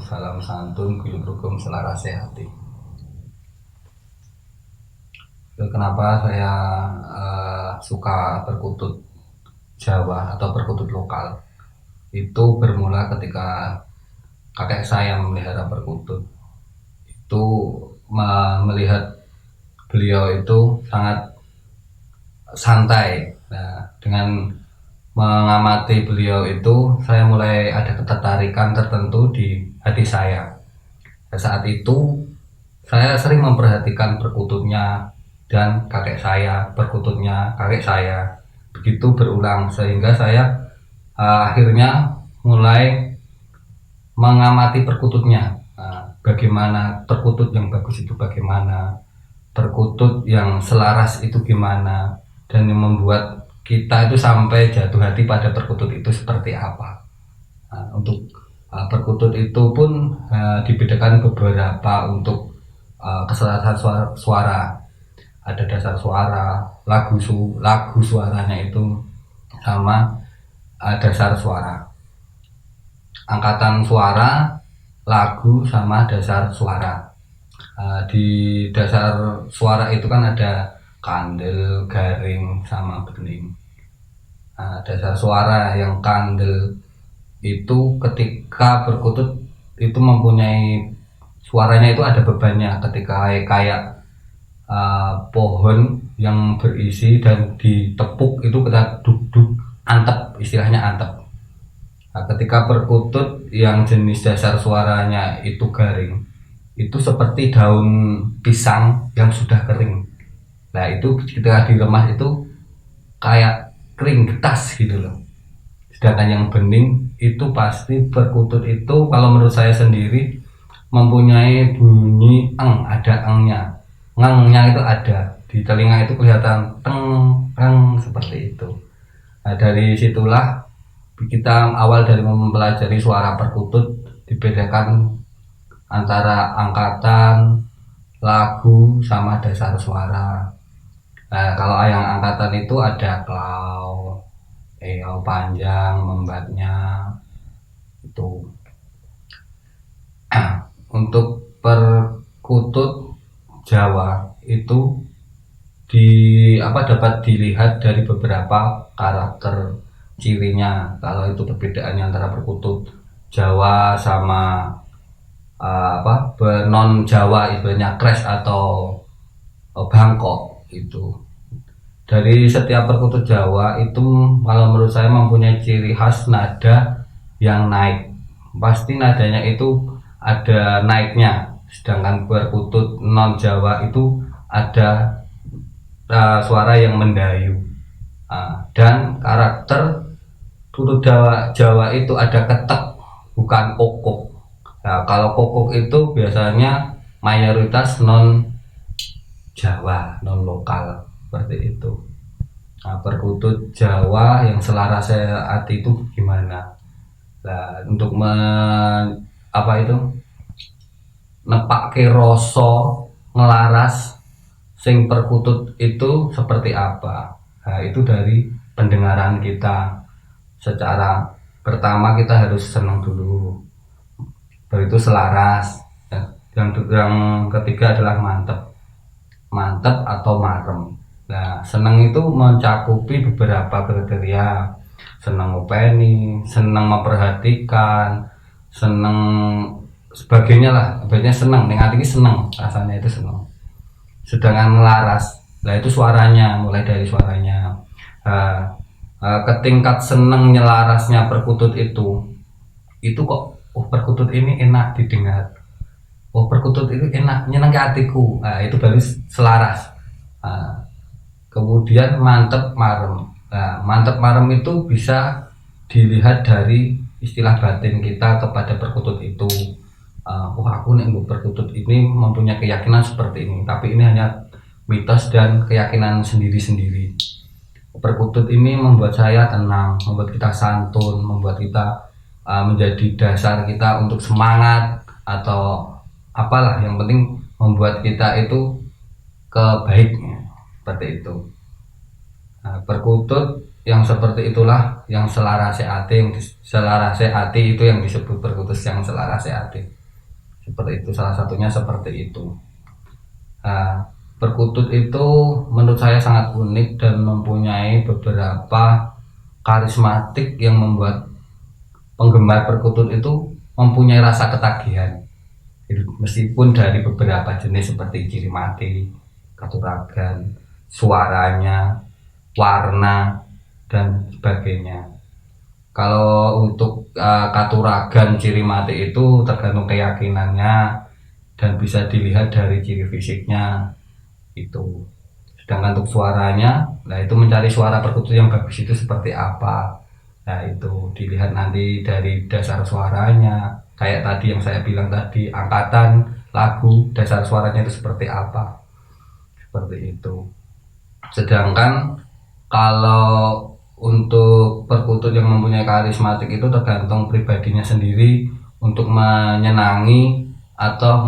salam santun, guyub rukun, selarase hati. Kenapa saya suka perkutut Jawa atau perkutut lokal? Itu bermula ketika kakek saya memelihara perkutut. Itu melihat beliau itu sangat santai. Nah, dengan mengamati beliau itu, saya mulai ada ketertarikan tertentu di hati saya. Saat itu saya sering memperhatikan perkututnya dan kakek saya, perkututnya kakek saya. Begitu berulang sehingga saya akhirnya mulai mengamati perkututnya. Bagaimana perkutut yang bagus itu, bagaimana perkutut yang selaras itu gimana, dan yang membuat kita itu sampai jatuh hati pada perkutut itu seperti apa. Untuk perkutut itu pun dibedakan beberapa untuk kesalahan suara. Ada dasar suara, lagu suaranya itu, sama dasar suara. Angkatan suara, lagu, sama dasar suara. Di dasar suara itu kan ada kandel, garing, sama bening. Dasar suara yang kandel itu ketika berkutut itu mempunyai suaranya itu ada bebannya, ketika kayak pohon yang berisi dan ditepuk itu kita duk antep, istilahnya antep. Ketika perkutut yang jenis dasar suaranya itu garing, itu seperti daun pisang yang sudah kering. Nah, itu ketika diremas itu kayak kering getas gitu loh. Sedangkan yang bening itu pasti perkutut itu, kalau menurut saya sendiri, mempunyai bunyi ada ngengnya itu ada di telinga, itu kelihatan teng seperti itu. Nah, dari situlah kita awal dari mempelajari suara perkutut dibedakan antara angkatan, lagu, sama dasar suara. Nah, kalau yang angkatan itu ada klau, panjang, membatnya itu. Untuk perkutut Jawa itu dapat dilihat dari beberapa karakter cirinya. Kalau itu perbedaannya antara perkutut Jawa sama non Jawa, istilahnya crash atau Bangkok. Itu dari setiap perkutut Jawa itu, kalau menurut saya, mempunyai ciri khas nada yang naik. Pasti nadanya itu ada naiknya. Sedangkan perkutut non Jawa itu ada suara yang mendayu. Dan karakter perkutut Jawa itu ada ketek, bukan kokok. Nah, kalau kokok itu biasanya mayoritas non Jawa, non lokal, seperti itu. Perkutut Jawa yang selaras hati itu gimana? Nah, untuk nepake rasa ngelaras sing perkutut itu seperti apa? Nah, itu dari pendengaran kita. Secara pertama kita harus senang dulu, baru itu selaras. Yang ketiga adalah mantep atau marem. Nah, senang itu mencakupi beberapa kriteria. Senang ngopeni, senang memperhatikan, senang sebagainya lah. Sebenarnya senang, dengan hati senang, rasanya itu senang. Sedangkan laras, nah itu suaranya, mulai dari suaranya. Ketingkat senang nyelarasnya perkutut itu kok, perkutut ini enak didengar, perkutut itu enak nyeneng ke hatiku. Nah, itu baru selaras. Kemudian mantep marem. Nah, mantep marem itu bisa dilihat dari istilah batin kita kepada perkutut itu. Aku nih perkutut ini mempunyai keyakinan seperti ini, tapi ini hanya mitos dan keyakinan sendiri-sendiri. Perkutut ini membuat saya tenang, membuat kita santun, membuat kita menjadi dasar kita untuk semangat atau apalah, yang penting membuat kita itu kebaiknya, seperti itu. Perkutut yang seperti itulah yang selarase hati, itu yang disebut perkutut yang selarase hati. seperti itu, salah satunya seperti itu. Nah, perkutut itu menurut saya sangat unik dan mempunyai beberapa karismatik yang membuat penggemar perkutut itu mempunyai rasa ketagihan. Meskipun dari beberapa jenis seperti ciri mati, katuragan, suaranya, warna, dan sebagainya. Kalau untuk katuragan ciri mati itu tergantung keyakinannya dan bisa dilihat dari ciri fisiknya itu. Sedangkan untuk suaranya, nah itu mencari suara perkutut yang bagus itu seperti apa. Nah itu dilihat nanti dari dasar suaranya, kayak tadi yang saya bilang tadi, angkatan lagu, dasar suaranya itu seperti apa, seperti itu. Sedangkan kalau untuk perkutut yang mempunyai karismatik itu tergantung pribadinya sendiri untuk menyenangi atau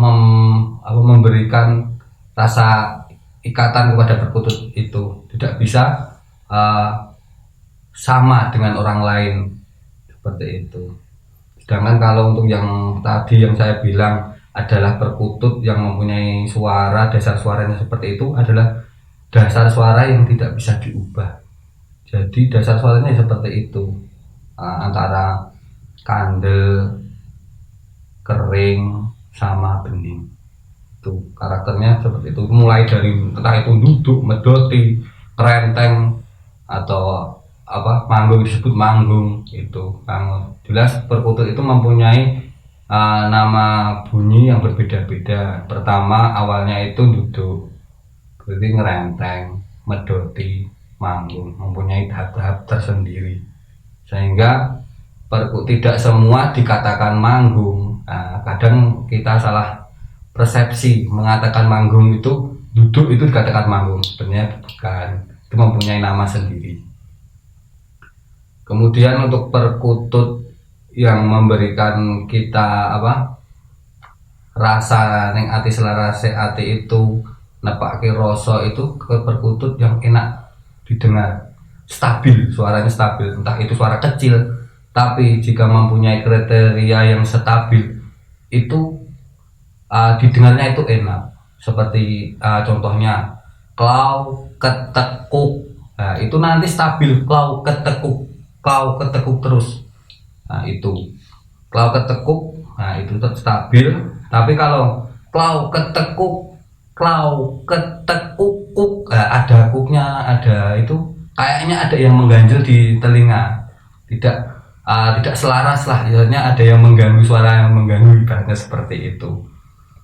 memberikan rasa ikatan kepada perkutut itu. Tidak bisa uh, sama dengan orang lain, seperti itu. Sedangkan kalau untuk yang tadi yang saya bilang adalah perkutut yang mempunyai suara, dasar suaranya seperti itu, adalah dasar suara yang tidak bisa diubah. Jadi dasar suaranya seperti itu, antara kandel, kering, sama bening. Itu karakternya seperti itu, mulai dari entah itu duduk, medoti, kerenteng, atau apa manggung, disebut manggung itu. Jelas perkutut itu mempunyai nama bunyi yang berbeda-beda. Pertama awalnya itu duduk, berarti ngerenteng, medoti, manggung, mempunyai tahap-tahap tersendiri, sehingga tidak semua dikatakan manggung. Nah, kadang kita salah persepsi mengatakan manggung itu duduk itu dikatakan manggung, sebenarnya bukan, itu mempunyai nama sendiri. Kemudian untuk perkutut yang memberikan kita rasa neng ati selarase ati itu nepake rasa itu ke perkutut yang enak didengar, stabil, suaranya stabil, entah itu suara kecil, tapi jika mempunyai kriteria yang stabil itu didengarnya itu enak. Seperti contohnya klau ketekuk, nah itu nanti stabil, klau ketekuk terus. Nah itu klau ketekuk, nah itu tetap stabil. Tapi kalau klau ketekuk, ada kuknya, ada itu kayaknya ada yang mengganjel di telinga, tidak selaras lah, istilahnya ada yang mengganggu, suara yang mengganggu, ibaratnya seperti itu.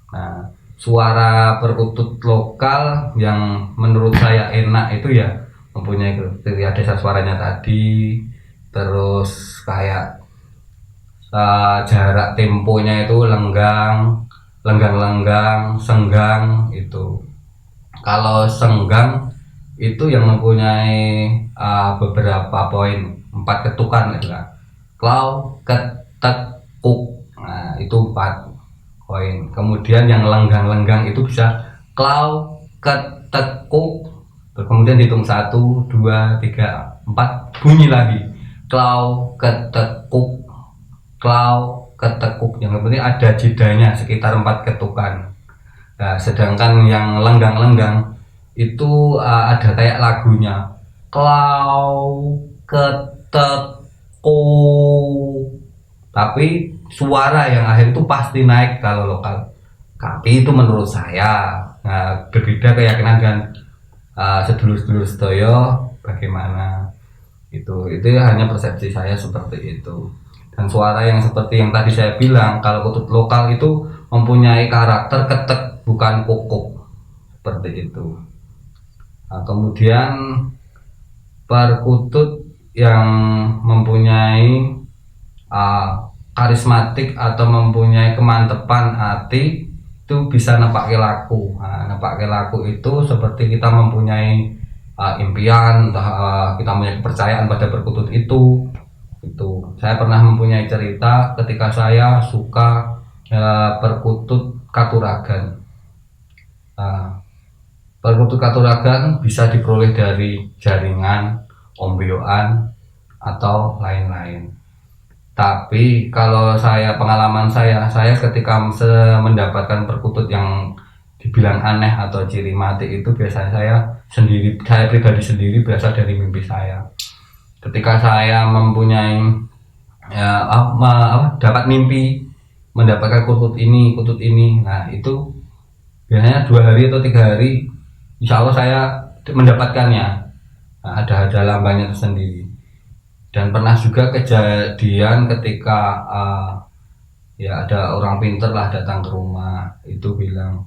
Nah, suara perkutut lokal yang menurut saya enak itu ya mempunyai kriteria dasar suaranya tadi, terus kayak jarak temponya itu lenggang, senggang itu. Kalau senggang itu yang mempunyai beberapa poin, 4 ketukan adalah klau, ketekuk, nah itu 4 poin. Kemudian yang lenggang itu bisa klau, ketekuk, kemudian dihitung 1, 2, 3, 4, bunyi lagi klau, ketekuk, klau, ketekuk. Yang penting ada jedanya sekitar 4 ketukan. Nah, sedangkan yang lenggang itu ada kayak lagunya, klau, ketekuk, tapi suara yang akhir itu pasti naik kalau lokal. Tapi itu menurut saya berbeda keyakinan dan sedulur-sedulur sedoyo bagaimana, itu hanya persepsi saya seperti itu. Dan suara yang seperti yang tadi saya bilang, kalau kutut lokal itu mempunyai karakter ketek, bukan kukuk, seperti itu. Nah, kemudian perkutut yang mempunyai karismatik atau mempunyai kemantepan hati itu bisa nepake laku. Nah, nepake laku itu seperti kita mempunyai impian, kita punya kepercayaan pada perkutut itu. Saya pernah mempunyai cerita ketika saya suka perkutut katuragan. Perkutut katuragan bisa diperoleh dari jaringan, ombyoan, atau lain-lain. Tapi kalau pengalaman saya ketika mendapatkan perkutut yang dibilang aneh atau ciri mati itu biasanya saya pribadi sendiri berasal dari mimpi saya. Ketika saya mempunyai dapat mimpi mendapatkan kutut ini, nah itu biasanya 2 hari atau 3 hari, insya Allah saya mendapatkannya. Nah, ada lambangnya tersendiri. Dan pernah juga kejadian ketika ya ada orang pinter lah datang ke rumah, itu bilang,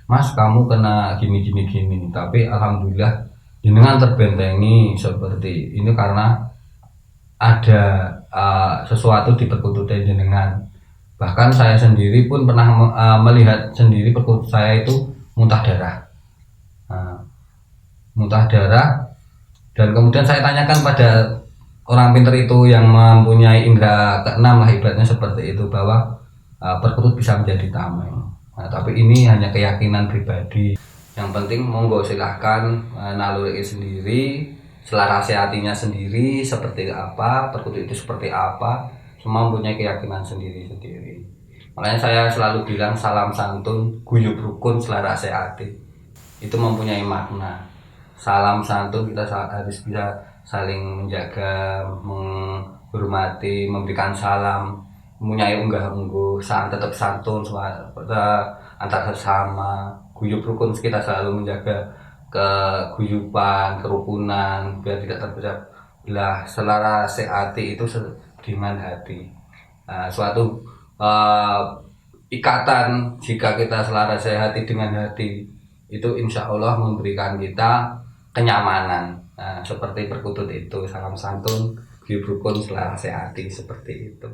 Mas kamu kena gini gini gini, tapi alhamdulillah jenengan terbentengi seperti ini karena ada sesuatu di perkututnya jenengan. Bahkan saya sendiri pun pernah melihat sendiri perkutut saya itu muntah darah. Nah, muntah darah, dan kemudian saya tanyakan pada orang pinter itu yang mempunyai indera keenam lah ibaratnya seperti itu, bahwa perkutut bisa menjadi tameng. Nah, tapi ini hanya keyakinan pribadi. Yang penting monggo silahkan naluri sendiri, selarasi hatinya sendiri seperti apa, perkutut itu seperti apa, semua mempunyai keyakinan sendiri-sendiri. Makanya saya selalu bilang salam santun, guyub rukun, selarasi hati. Itu mempunyai makna. Salam santun, kita harus bisa saling menjaga, menghormati, memberikan salam, mempunyai unggah-ungguh, tetap santun antar sesama. Guyub rukun, kita selalu menjaga keguyuban, kerukunan biar tidak terpecah belah. Selarasi hati itu dengan hati. Nah, suatu ikatan jika kita selarasi hati dengan hati itu insya Allah memberikan kita kenyamanan. Nah, seperti perkutut itu, salam santun, guyub rukun, selarasi hati, seperti itu.